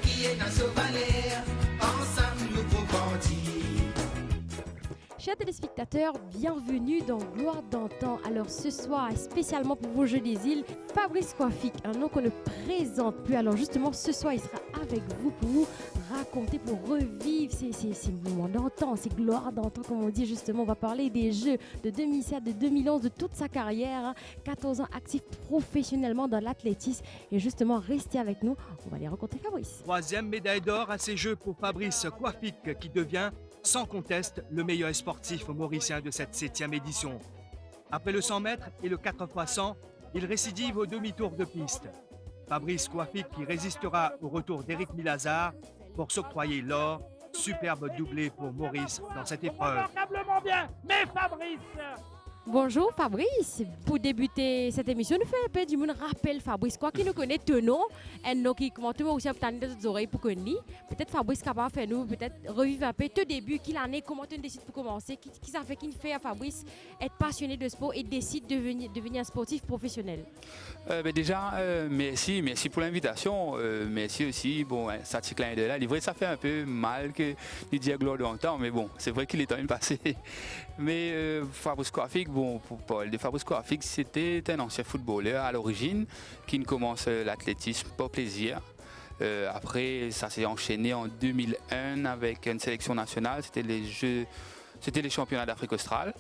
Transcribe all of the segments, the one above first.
qui est dans ce valet, ensemble nous pouvons grandir. Chers téléspectateurs, bienvenue dans Gloire d'antan. Alors ce soir, spécialement pour vos Jeux des îles, Fabrice Coiffic, un nom qu'on ne présente plus. Alors justement, ce soir, il sera avec vous pour vous raconter, pour revivre ces moments d'antan, ces gloires d'antan, comme on dit justement. On va parler des Jeux de 2007, de 2011, de toute sa carrière. 14 ans actif professionnellement dans l'athlétisme. Et justement, restez avec nous, on va aller rencontrer Fabrice. Troisième médaille d'or à ces Jeux pour Fabrice Coiffic, qui devient sans conteste le meilleur sportif mauricien de cette 7e édition. Après le 100 mètres et le 4x100, il récidive au demi-tour de piste. Fabrice Coiffic qui résistera au retour d'Éric Milazard pour s'octroyer l'or. Superbe doublé pour Maurice dans cette épreuve. Remarquablement bien, mais Fabrice. Bonjour Fabrice, pour débuter cette émission, nous faisons un peu du monde rappel Fabrice, quoi qui nous connaît ton nom, un nom qui commente aussi dans les oreilles pour connaître. Peut-être Fabrice capable de faire nous, peut-être revivre un peu ton début, quelle année, comment tu décides pour commencer, qui ça fait qu'il fait à Fabrice être passionné de sport et décide de devenir un sportif professionnel. Déjà, merci pour l'invitation, merci aussi, bon, ça petit clin d'œil là, livré, ça fait un peu mal que de dire gloire d'antan, mais bon, c'est vrai qu'il est temps de passer. Mais Fabrice Coiffic, bon, pour parler de Fabrice Coiffic, c'était un ancien footballeur à l'origine qui ne commence l'athlétisme pour plaisir. Après, ça s'est enchaîné en 2001 avec une sélection nationale, c'était les championnats d'Afrique australe.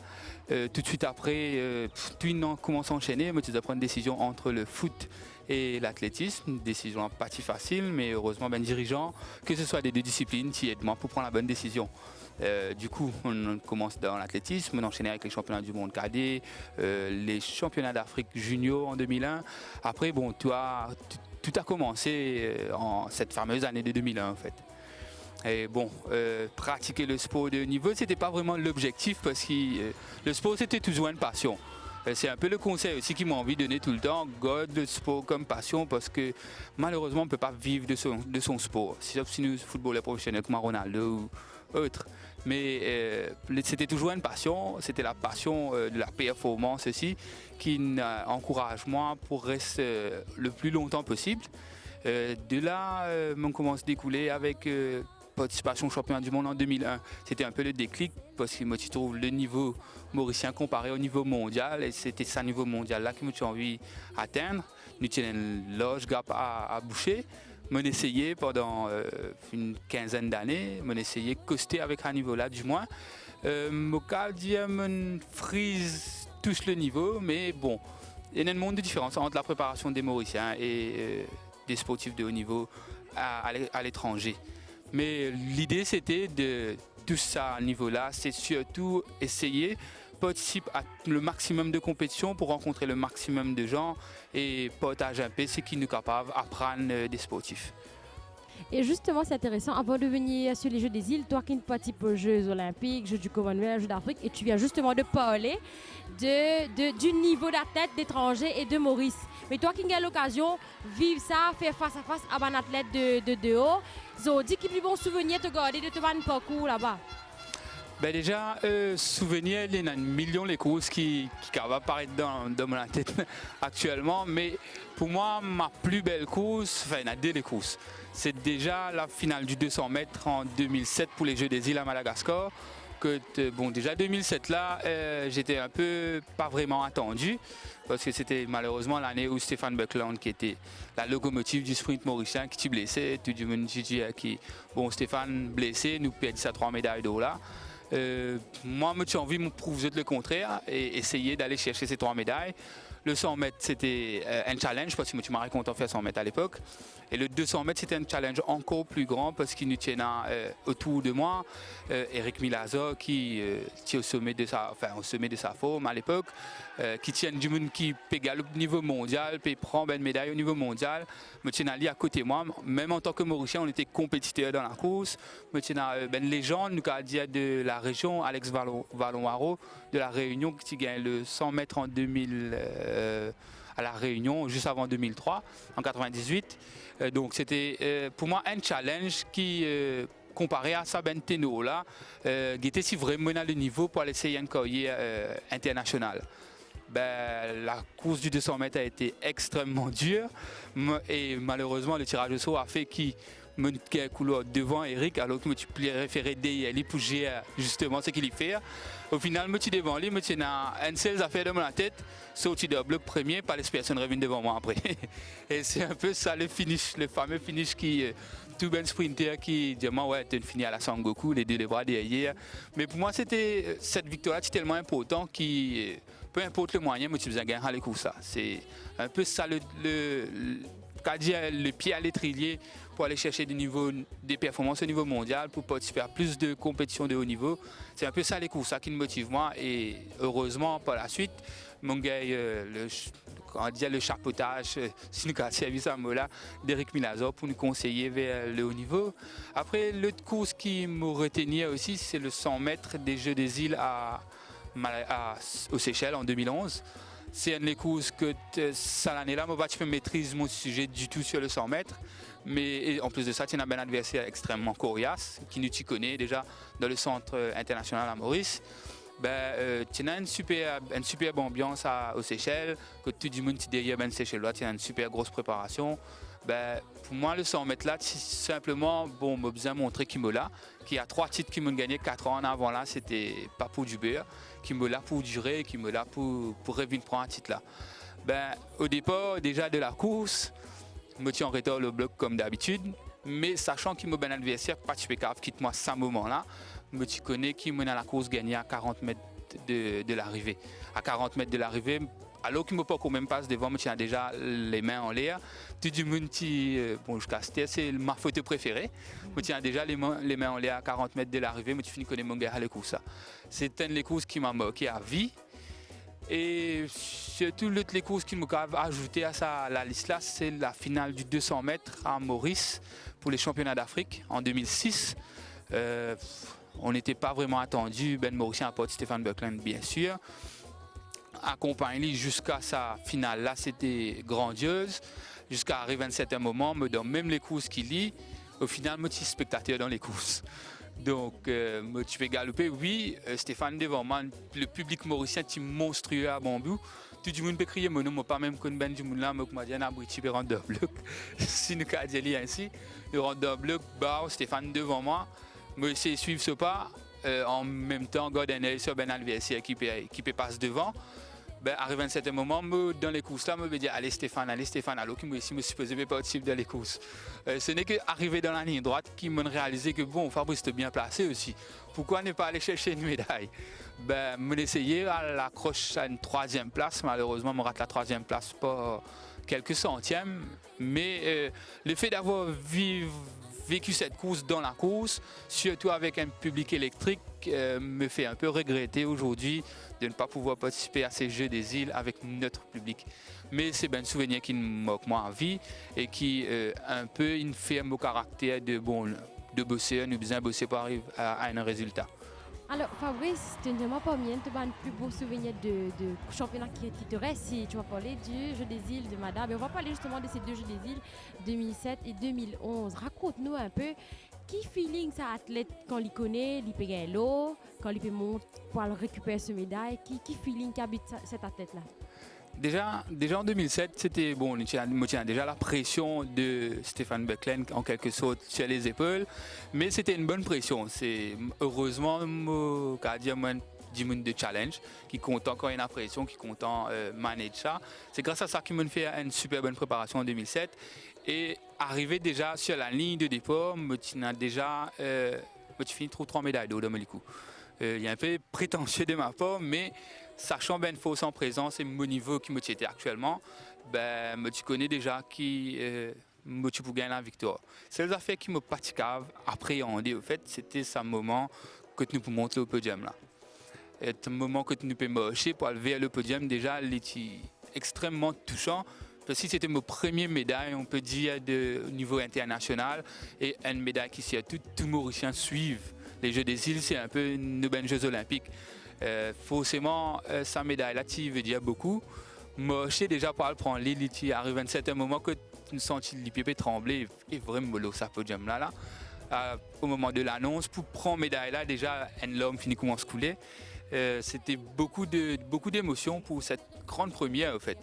Tout de suite après, tout le monde commence à enchaîner, mais tu dois prendre une décision entre le foot et l'athlétisme. Une décision pas si facile, mais heureusement, ben, dirigeant, que ce soit des deux disciplines, qui aident moi pour prendre la bonne décision. Du coup, on commence dans l'athlétisme, on enchaîne avec les championnats du monde cadet, les championnats d'Afrique junior en 2001. Après, bon, tout a commencé en cette fameuse année de 2001 en fait. Et bon, pratiquer le sport de haut niveau, c'était pas vraiment l'objectif parce que le sport c'était toujours une passion. C'est un peu le conseil aussi qui m'a envie de donner tout le temps, garde le sport comme passion parce que malheureusement on ne peut pas vivre de son sport, sauf si nous footballeurs professionnels comme Ronaldo ou autre. Mais c'était toujours une passion, c'était la passion de la performance aussi qui encourage moi pour rester le plus longtemps possible. De là, on commence à découler avec participation au championnat du monde en 2001. C'était un peu le déclic parce que moi je trouve le niveau mauricien comparé au niveau mondial et c'était ce niveau mondial là que moi j'ai envie d'atteindre. Nous avons un large gap à boucher. Mon essayé pendant une quinzaine d'années, mon essayé de coster avec un niveau là du moins. Mon cas mon frise touche le niveau, mais bon, il y a un monde de différence entre la préparation des Mauriciens et des sportifs de haut niveau à l'étranger. Mais l'idée c'était de tout ça à niveau-là, c'est surtout essayer participer à le maximum de compétitions pour rencontrer le maximum de gens et partager un peu ce qui nous est capable d'apprendre des sportifs. Et justement, c'est intéressant, avant de venir sur les Jeux des îles, toi qui participe aux Jeux olympiques, Jeux du Commonwealth, Jeux d'Afrique, et tu viens justement de parler du niveau d'athlète d'étrangers et de Maurice. Mais toi qui as l'occasion de vivre ça, faire face à face à un athlète de dehors, ils dit qu'il plus bon souvenir de garder de ton parcours là-bas. Ben déjà, souvenir, il y a un million de courses qui va apparaître dans ma tête actuellement, mais pour moi, ma plus belle course, enfin il y en a deux les courses. C'est déjà la finale du 200 mètres en 2007 pour les Jeux des îles à Madagascar. Bon, déjà 2007 là, j'étais un peu pas vraiment attendu parce que c'était malheureusement l'année où Stéphane Buckland qui était la locomotive du sprint mauricien qui s'est blessé, tout le monde dit bon Stéphane blessé, nous perdons sa 3 médailles d'or là. Moi, j'ai envie de prouver le contraire et essayer d'aller chercher ces 3 médailles. Le 100 mètres, c'était un challenge parce que tu m'as raconté en faire 100 mètres à l'époque. Et le 200 mètres, c'était un challenge encore plus grand parce qu'il nous tient autour de moi. Éric Milazard qui est au sommet de sa forme à l'époque, qui tient du monde qui pégale au niveau mondial, puis prend une médaille au niveau mondial. Me tient Ali à côté de moi, même en tant que Mauricien, on était compétiteurs dans la course. Me tient une légende, nous a dit de la région, Alex Vallon-Haro, de la Réunion, qui gagne le 100 mètres en 2000 à la Réunion, juste avant 2003, en 98. Donc c'était pour moi un challenge qui, comparé à ça, ben Téno là, qui était si vraiment à le niveau pour aller essayer une carrière internationale. Ben, la course du 200 mètres a été extrêmement dure et malheureusement le tirage au sort a fait que mon couloir devant Eric, alors que tu préférais derrière lui pour gérer justement ce qu'il fait. Au final, je suis devant lui, je suis dans une seule affaire dans ma tête, sorti de bloc premier, pas les personnes reviennent devant moi après. Et c'est un peu ça le finish, le fameux finish qui tout ben sprinter qui dit moi ouais tu finis à la Sangoku, les deux les bras derrière. Mais pour moi c'était cette victoire-là c'est tellement important qui peu importe le moyen, moi tu besoin gagner les coups ça. C'est un peu ça le pied à l'étrier pour aller chercher des performances au niveau mondial, pour participer à plus de compétitions de haut niveau. C'est un peu ça les courses, ça qui me motive moi. Et heureusement, par la suite, mon gars, le chapeautage, si nous avons servi ça là, d'Eric Milazor pour nous conseiller vers le haut niveau. Après, l'autre course qui me retenait aussi, c'est le 100 mètres des Jeux des îles aux Seychelles en 2011. C'est une des courses que cette année-là, je ne maîtrise mon sujet du tout sur le 100 mètres. Mais en plus de ça, tu as un adversaire extrêmement coriace, qui nous connaît déjà dans le centre international à Maurice. Tu as une superbe ambiance aux Seychelles, que tout le monde derrière les Seychelles, tu as une super grosse préparation. Pour moi, le 100 mètres là, c'est simplement, bon, je besoin de montrer qu'il me l'a, qui a 3 titres qui m'ont gagné 4 ans en avant là, c'était pas pour du beurre, qui me l'a pour durer, qui me l'a pour revenir prendre un titre là. Au départ, déjà de la course, je me tiens en retard le bloc comme d'habitude, mais sachant qu'il m'a un adversaire, pas tu peux quitte moi à ce moment-là, je connais qui m'a dans la course gagné à 40 mètres de l'arrivée. À 40 mètres de l'arrivée, alors qu'il ne m'a pas quand même passe devant, je tiens déjà les mains en l'air. Tout le monde qui, bon, je casse, c'est ma photo préférée. Je tiens déjà les mains en l'air à 40 mètres de l'arrivée, je finis connaître mon gars à la course. C'est une des courses qui m'a marqué à vie. Et surtout, les courses qui m'ont ajouté à la liste là, c'est la finale du 200 mètres à Maurice pour les championnats d'Afrique en 2006. On n'était pas vraiment attendu. Ben Mauricien apporte Stéphane Buckland, bien sûr. Accompagné jusqu'à sa finale là, c'était grandiose. Jusqu'à arriver à un certain moment, dans même les courses qu'il lit, au final, je suis spectateur dans les courses. Donc, tu fais galoper. Oui, Stéphane devant moi, le public mauricien est monstrueux à bon bout. Tout le monde peut crier mon nom, pas même qu'on ben du monde là, mais moi, j'ai un abruti pour rendre bloc. Si nous avons dit ainsi, le rendre bloc, Stéphane devant moi, je sais suivre ce pas. En même temps, Gordon sur Ben adversaire qui peut passer devant. Arrivé à un certain moment, dans les courses là, je me dis allez Stéphane, alors que moi ici, je me suis posé participer dans les courses. Ce n'est qu'arrivé dans la ligne droite qui m'a réalisé que bon, Fabrice était bien placé aussi. Pourquoi ne pas aller chercher une médaille? Je essayé à l'accroche à une 3e place, malheureusement, je rate la 3e place pas quelques centièmes. Mais le fait d'avoir vécu cette course dans la course, surtout avec un public électrique, me fait un peu regretter aujourd'hui de ne pas pouvoir participer à ces Jeux des îles avec notre public. Mais c'est un souvenir qui me moque moi en vie et qui un peu une ferme au caractère de bosser, nous besoin bosser pour arriver à un résultat. Alors Fabrice, tu ne demandes pas bien, tu as un plus beau souvenir de championnat qui te reste si tu vas parler du Jeu des îles de Madame. Et on va parler justement de ces 2 Jeux des îles, 2007 et 2011. Raconte-nous un peu, qui feeling ça athlète quand il connaît, il peut gagner l'eau, quand il peut monter pour récupérer ce médaille, qui feeling qui habite cet athlète-là? Déjà en 2007, c'était bon, on tient déjà la pression de Stéphane Buckland en quelque sorte sur les épaules, mais c'était une bonne pression. C'est heureusement du monde de challenge qui compte encore une pression, qui compte manager ça. C'est grâce à ça qu'il m'a fait une super bonne préparation en 2007 et arrivé déjà sur la ligne de départ, je fini 3 médailles d'or dans mon coup. Il y a un peu prétentieux de ma part, mais sachant ben fausse en présence et mon niveau qui me tient actuellement, tu connais déjà qui tu peux gagner la victoire. C'est les affaires qui me pratiquent appréhender au fait, c'était ce moment que nous pouvons monter au podium là. Et un moment que nous pouvons marcher pour aller vers le podium déjà, il était extrêmement touchant. Parce que c'était mon premier médaille, on peut dire, au niveau international et une médaille qui s'y a tout Mauricien suivent. Les Jeux des îles, c'est un peu nos Jeux olympiques. Forcément, sa médaille-là, tu veut dire beaucoup. Moi, je sais déjà pas le prendre. Il arrive à un certain moment que tu sens les pieds trembler et vraiment mollo ça podium là. Au moment de l'annonce, pour prendre médaille-là, déjà, l'homme finit commence à couler. C'était beaucoup d'émotions pour cette grande première, en fait.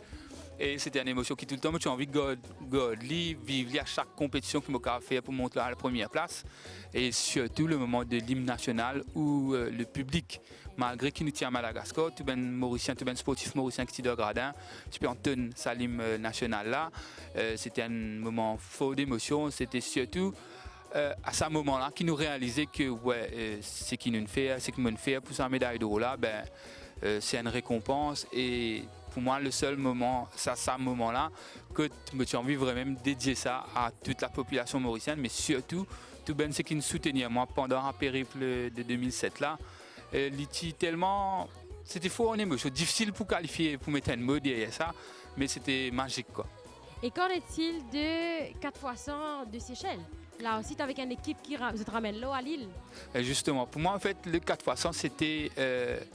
Et c'était une émotion qui tout le temps, j'ai envie de vivre à chaque compétition que je fait pour monter à la première place. Et surtout le moment de l'hymne national où le public, malgré qu'il nous tient à Madagascar, tout ben mauricien, tout ben sportif mauricien qui est de gradin, tu peux entendre sa l'hymne national là. C'était un moment fort d'émotion. C'était surtout à ce moment-là qu'il nous réalisait que c'est qui nous fait, c'est que nous fait pour sa médaille d'or là, c'est une récompense. Et pour moi, le seul moment, c'est à ce moment-là que j'ai envie vraiment de dédier ça à toute la population mauricienne, mais surtout tout ben c'est qui nous soutenait moi pendant un périple de 2007 là. Tellement, c'était fort en émotion, difficile pour qualifier, pour mettre un mot derrière ça, mais c'était magique quoi. Et qu'en est-il de 4x100 de Seychelles? Là aussi, tu avec une équipe qui te ramène l'eau à Lille. Justement, pour moi, en fait, le 4x100, c'était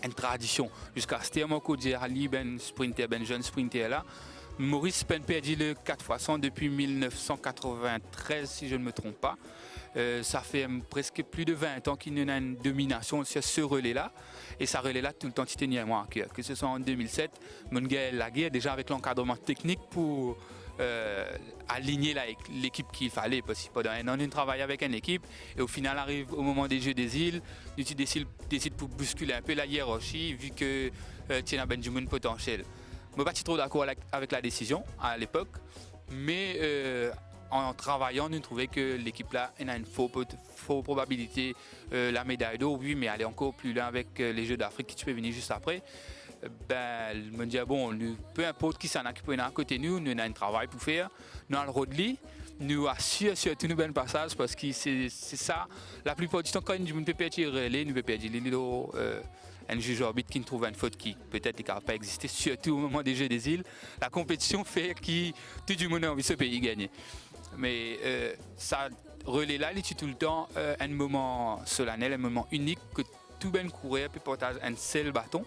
une tradition. Jusqu'à ce moment où j'ai Ali, ben jeune sprinter là. Maurice Pen perdu le 4x100 depuis 1993, si je ne me trompe pas. Ça fait presque plus de 20 ans qu'il y a une domination sur ce relais-là. Et ce relais-là, tout le temps, tu tenais à moi à cœur. Que ce soit en 2007, Mungel Laguerre, déjà avec l'encadrement technique pour aligner l'équipe qu'il fallait. Parce que pendant un an, on travaille avec une équipe. Et au final, arrive au moment des Jeux des îles, tu décides pour bousculer un peu la hiérarchie, vu que tu as Benjamin potentiel. Je ne suis pas trop d'accord avec la décision à l'époque. Mais en travaillant, nous trouvons que l'équipe là a une forte probabilité la médaille d'or, oui, mais aller encore plus loin avec les Jeux d'Afrique qui peuvent venir juste après. Je me dis, bon, peu importe qui s'en a qui peut être à côté de nous, nous avons un travail pour faire. Nous avons le Rodley, nous assurons surtout nos bons passages parce que c'est ça. La plupart du temps, quand nous peut perdre relais, nous peut perdre un juge arbitre qui ne trouve une faute qui peut-être ne pas exister, surtout au moment des Jeux des îles. La compétition fait que tout le monde a envie de ce pays gagner. Mais ça relais là, il est tout le temps un moment solennel, un moment unique que tout ben courir peut partager un seul bâton,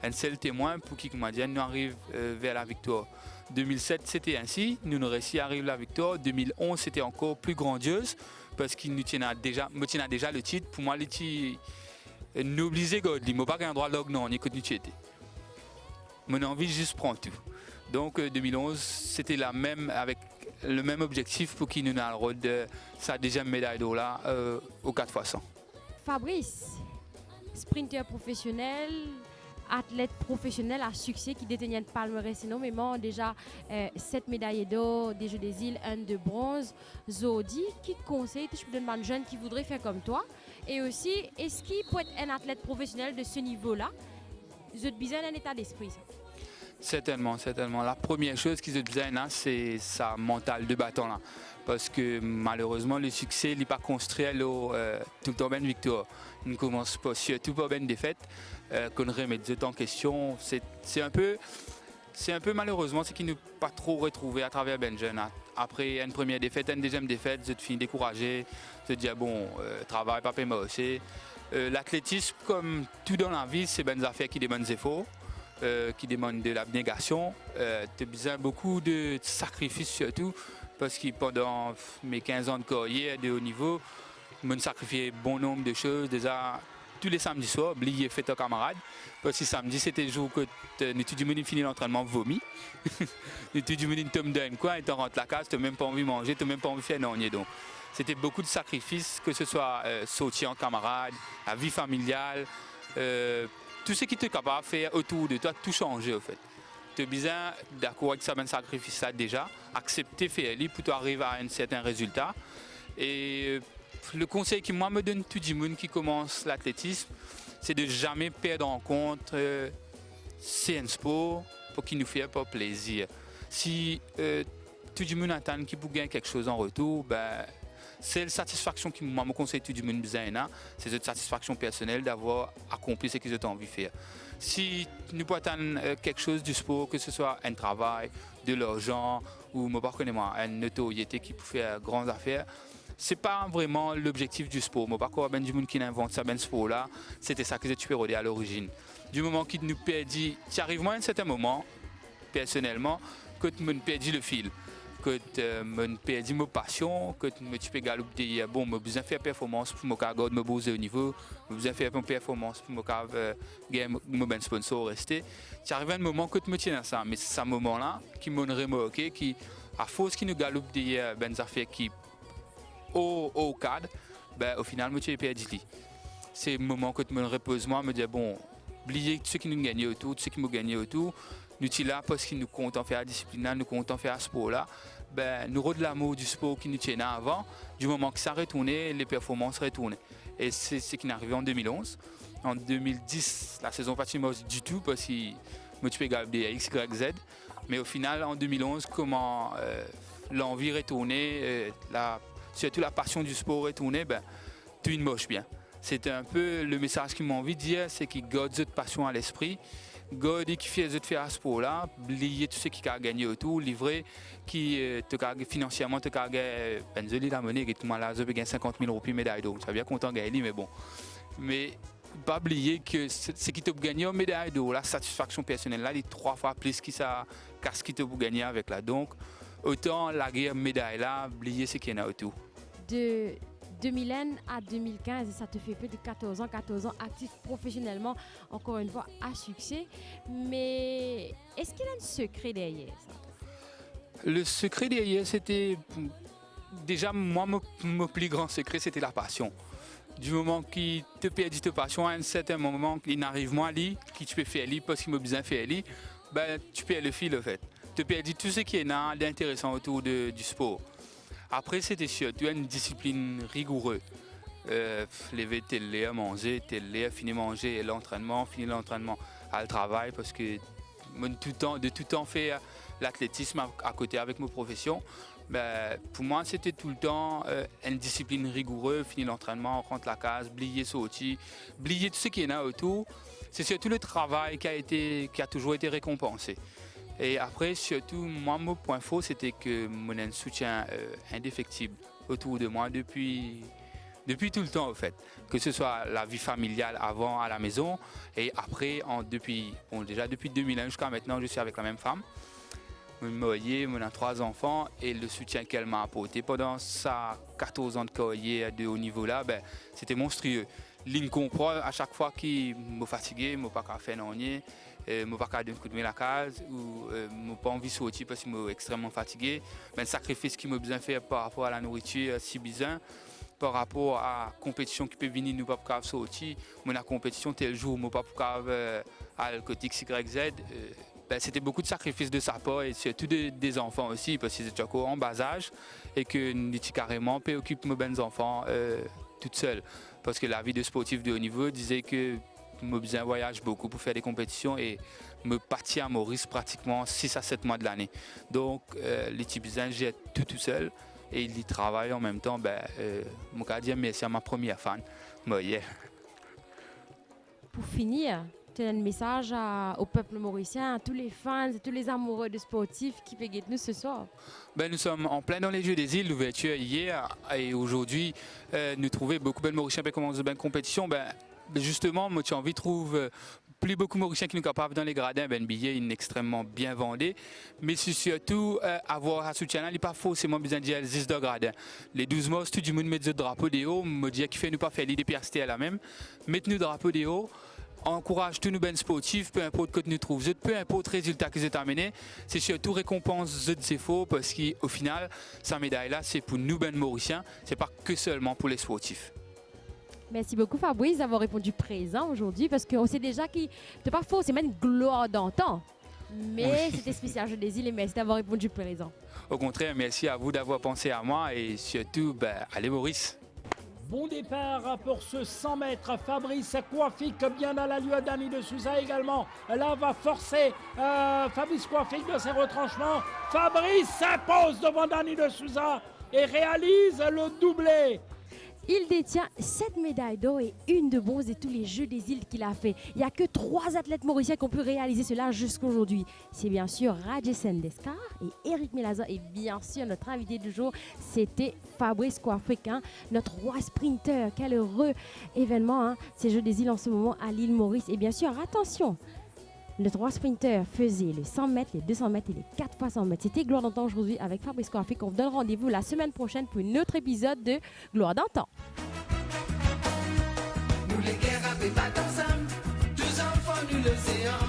un seul témoin pour qui nous arrive vers la victoire. 2007 c'était ainsi, nous avons réussi à arriver à la victoire. 2011 c'était encore plus grandiose parce qu'il nous tient déjà le titre. Pour moi, il nous oblige Godly, mais pas un droit log non, on écoute nous étais. Mon envie juste prendre tout. Donc 2011 c'était la même avec le même objectif pour qui nous a le rôle de sa deuxième médaille d'or là au 4x100. Fabrice, sprinter professionnel, athlète professionnel à succès qui détenait un palmarès énormément, déjà 7 médailles d'or des Jeux des îles, 1 de bronze. Zodi, qui te conseille, je peux donner un jeune qui voudrait faire comme toi? Et aussi, est-ce qu'il peut être un athlète professionnel de ce niveau-là? Vous avez besoin d'un état d'esprit, ça. Certainement. La première chose qu'ils ont besoin, c'est sa mentale de bâton là. Parce que malheureusement, le succès n'est pas construit tout le temps bien victoire. On ne commence pas surtout pas bien défaite. Qu'on remet tout en question. C'est un peu malheureusement, c'est qu'ils ne pas trop retrouvé à travers Benjamin. Après une première défaite, une deuxième défaite, je te finis découragé. Je te dis bon, travail, pas moi aussi. L'athlétisme, comme tout dans la vie, c'est des affaires qui demandent des efforts. Qui demande de l'abnégation. Tu as besoin beaucoup de sacrifices surtout parce que pendant mes 15 ans de carrière de haut niveau, je me sacrifié bon nombre de choses. Déjà, tous les samedis soirs, oublier fait aux camarades. Parce que samedi, c'était le jour que tu dis fini l'entraînement vomi. Tu dis tombe dans un coin et tu rentres la case, tu n'as même pas envie de manger, tu n'as même pas envie de faire non. Donc, c'était beaucoup de sacrifices, que ce soit sortir en camarade, la vie familiale. Tout ce qui est capable de faire autour de toi, tout changer en fait. Tu as besoin d'accord avec ça, un sacrifice là déjà, accepter faire pour toi arriver à un certain résultat. Et le conseil que moi me donne tout le monde qui commence l'athlétisme, c'est de jamais perdre en compte c'est un sport pour qu'il nous fait pas plaisir. Si tout le monde attend qu'il pour gagner quelque chose en retour, c'est la satisfaction qui me conseille tout du monde besoin, c'est cette satisfaction personnelle d'avoir accompli ce qu'ils ont envie de faire. Si nous pouvons attendre quelque chose du sport, que ce soit un travail, de l'argent ou une notoriété qui peut faire grandes affaires, c'est pas vraiment l'objectif du sport. Moi, par contre, du monde qui invente ça, sport là, c'était ça que tu peux regarder à l'origine. Du moment qu'il nous perdit, tu arrives moi à un certain moment, personnellement, que tu me perdis le fil. que je perdu ma passion, que je peux galoper, bon, j'ai besoin de faire performance pour me garder mon beau au niveau, j'ai besoin de faire une performance pour me gagner mon sponsor rester. C'est arrivé un moment que je me tiens à ça, mais c'est ce moment-là qui m'a remarqué, qui, à force qui nous galope des affaires qui au cadre, ben, au final, je suis perdu. C'est le moment que je me repose, moi, me dis, bon, oubliez tout ce qui nous gagne autour, tout ce qui nous gagne autour. Nous sommes là parce que nous comptons faire la discipline, nous comptons faire ce sport-là. Ben, nous avons de l'amour du sport qui nous tenait avant. Du moment que ça retournait, les performances retournaient. Et c'est ce qui est arrivé en 2011. En 2010, la saison pas du tout parce que je suis gardé X, Y, Z. Mais au final, en 2011, comment l'envie retournait, surtout la passion du sport retournait, ben, tout une moche bien. C'était un peu le message qu'ils m'ont envie de dire, c'est qu'ils gardent cette passion à l'esprit. God qui fait de faire ce sport-là, lier tout ce qui a gagné autour, livrer, qui te cargue financièrement, te cargue, benzoli la monnaie, qui tout le monde là, je peux gagner 50 000 roupies médaille d'or. Je suis bien content de gagner, mais bon. Mais pas oublier que ce qui t'a gagné en médaille d'or, la satisfaction personnelle, là, est 3 fois plus que ça, qu'à ce qui t'a gagné avec là. Donc, autant la guerre médaille là, oublier ce qu'il y en a autour. De 2001 à 2015, et ça te fait plus de 14 ans actif professionnellement, encore une fois, à succès. Mais est-ce qu'il y a un secret derrière ça? Le secret derrière, c'était déjà, moi, mon plus grand secret, c'était la passion. Du moment qu'il te perd ta passion, à un certain moment, il n'arrive moins à lui, qui tu peux faire lui parce qu'il m'a besoin de faire lui, ben, tu perds le fil, en fait. Tu perds tout ce qui est d'intéressant autour du sport. Après, c'était surtout une discipline rigoureuse. Lever tel lait, manger tel lait, finir manger, l'entraînement, finir l'entraînement à le travail parce que de tout temps faire l'athlétisme à côté avec ma profession. Ben, pour moi, c'était tout le temps une discipline rigoureuse, finir l'entraînement, rentre la case, oublier sortir, oublier tout ce qui est là autour. C'est surtout le travail qui a toujours été récompensé. Et après, surtout, moi, mon point fort, c'était que mon un soutien indéfectible autour de moi depuis tout le temps, en fait. Que ce soit la vie familiale avant à la maison et après, depuis 2001 jusqu'à maintenant, je suis avec la même femme. Mon marié, on a 3 enfants et le soutien qu'elle m'a apporté pendant sa 14 ans de carrière de haut niveau là, ben, c'était monstrueux. Ligne comprend à chaque fois qu'il m'a fatigué, je n'ai pas faire non rien. Je n'ai pas donner un coup de main à la case ou je n'ai pas envie de sortir parce que je suis extrêmement fatigué. Mais le sacrifice qu'il m'a besoin de faire par rapport à la nourriture, si besoin, par rapport à la compétition qui peut venir, nous ne pouvons pas sortir. Mais la compétition, tel jour, je ne peux pas à le côté XYZ. Ben, c'était beaucoup de sacrifices de sa part et surtout des enfants aussi parce qu'ils étaient encore en bas âge et que nous étions carrément préoccupés de mes enfants toute seule. Parce que la vie de sportif de haut niveau disait que je besoin voyage beaucoup pour faire des compétitions et me partir à Maurice pratiquement 6 à 7 mois de l'année. Donc les petits besoins, j'ai tout seul et il y travaille en même temps. Ben, mon cas dire merci à ma première fan. Bon, yeah. Pour finir, tu as un message au peuple mauricien, à tous les fans, à tous les amoureux de sportifs qui peuvent nous ce soir. Ben, nous sommes en plein dans les Jeux des îles, l'ouverture hier et aujourd'hui, nous trouvons beaucoup de Mauriciens qui commencent une compétition. Ben, justement, moi j'ai envie de trouver plus beaucoup de Mauriciens qui sont capables dans les gradins, ben, le billet est extrêmement bien vendu. Mais c'est surtout avoir un soutien, il n'est pas forcément besoin de dire 10 de gradins. Les 12 mois, tout le monde met le drapeau des hauts, me dit qu'il fait nous pas faire l'idée PRCT à la même. Mettez-nous le drapeau des hauts. Encourage tous nos ben sportifs, peu importe que nous trouvons, peu importe le résultat qu'ils ont amené, c'est surtout récompense de faux parce qu'au final, sa médaille-là, c'est pour nous ben Mauriciens, c'est pas que seulement pour les sportifs. Merci beaucoup Fabrice d'avoir répondu présent aujourd'hui parce qu'on sait déjà qu'il n'est pas faux, c'est même une gloire d'antan. Mais oui. C'était spécial Jeux des îles et merci d'avoir répondu présent. Au contraire, merci à vous d'avoir pensé à moi et surtout, ben, allez Maurice. Bon départ pour ce 100 mètres. Fabrice Kouafik bien dans la lieu Dani de Souza également. Là va forcer Fabrice Kouafik de ses retranchements. Fabrice s'impose devant Dani de Souza et réalise le doublé. Il détient 7 médailles d'or et 1 de bronze de tous les Jeux des îles qu'il a fait. Il n'y a que 3 athlètes mauriciens qui ont pu réaliser cela jusqu'à aujourd'hui. C'est bien sûr Radjesen Deskar et Eric Melaza. Et bien sûr, notre invité du jour, c'était Fabrice Kouafik, notre roi sprinter. Quel heureux événement, ces Jeux des îles en ce moment à l'île Maurice. Et bien sûr, attention, Les 3 sprinteurs faisaient les 100 mètres, les 200 mètres et les 4 fois 100 mètres. C'était Gloire d'antan aujourd'hui avec Fabrice Coiffic. On vous donne rendez-vous la semaine prochaine pour un autre épisode de Gloire d'antan. Nous les guerres à battre ensemble, tous enfants nous l'océan.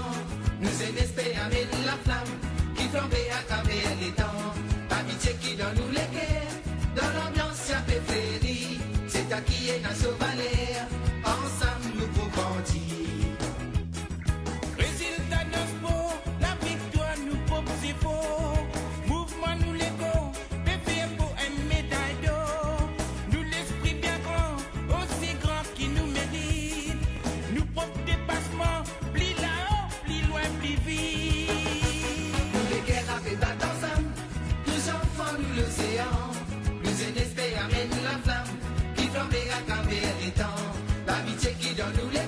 Nous espérons amener la flamme qui flambait à travers les temps. Amitié qui donne nous les guerres, dans l'ambiance y'a préférée. C'est à qui est dans ce valeur, ensemble nous pouvons grandir. Résultat de sport, la victoire nous propose. Mouvement nous l'égo, bébé pour une médaille d'or. Nous l'esprit bien grand, aussi grand qui nous mérite. Nous propre dépassement, plus là-haut, plus loin, plus vite. Nous les guerres à battre ensemble, tous enfants nous l'océan. Nous espérons amener la flamme qui flambait à travers les temps. L'amitié qui donne nous les